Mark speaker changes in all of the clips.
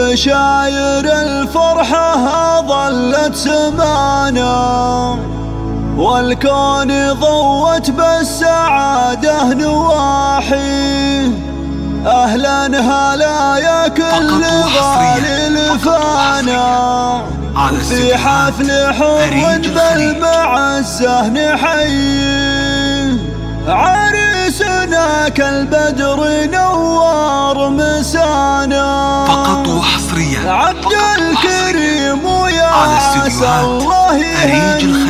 Speaker 1: بشاير الفرحة ظلت سمانا، والكون ضوت بالسعادة نواحي. أهلا هلا يا كل غالي الفانا، في حفل حر بالمعزة نحيي. عريسنا كالبدر نوار مسانا،
Speaker 2: فقط وحصريا
Speaker 1: عبد الكريم ويا الله يهنيه.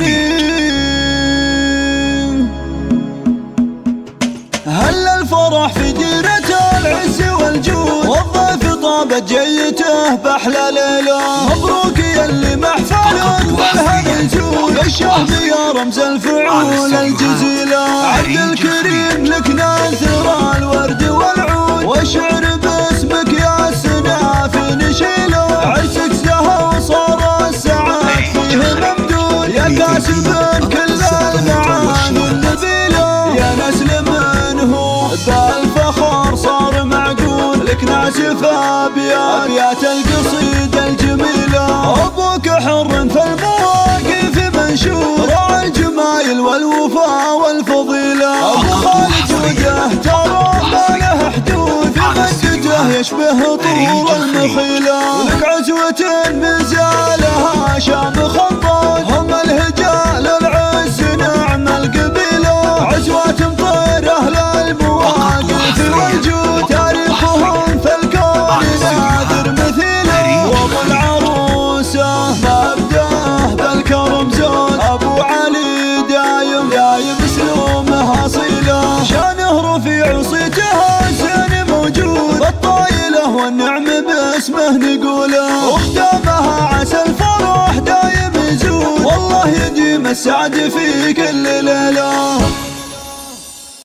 Speaker 1: هل الفرح في ديرة العز والجود، والضيف طابت جيته بأحلى ليلة. مبروك يا اللي محفلك بالهنا يزول، الشهد يا رمز الفعول الجزيلة. عبد الكريم لك ناثر الورد والعود، والشعر باسمك يا السنا في نشيله. عرسك زهى وصار السعاد فيه ممدود، يا كاسب كل المعاني النبيلة. يا نسل منه بالفخر صار معقول، لك ناسف أبيات القصيدة الجميلة. أبوك حر في المواقف منشور، راعي الجمايل والوفاء والفضيلة. أبو خالد وجه ترى ما له حدود، في مجده يشبه طول المخيلة. ولك عزوة مزالها شامخ الضوء، هم الهجاء للعز نعم القبيلة. عزوة تمطر أهل المواقف والجود، تاريخهم في الكون نادر مثيله. وابو العروسة مبداه بالكرم زود، أبو علي دايم سلومه أصيله. شانه رفيع وصيته زين موجود، بالطايلة والنعم باسمه نقوله. وختامها عسى الفرح دايم يزود، والله يديم السعد في كل ليلة.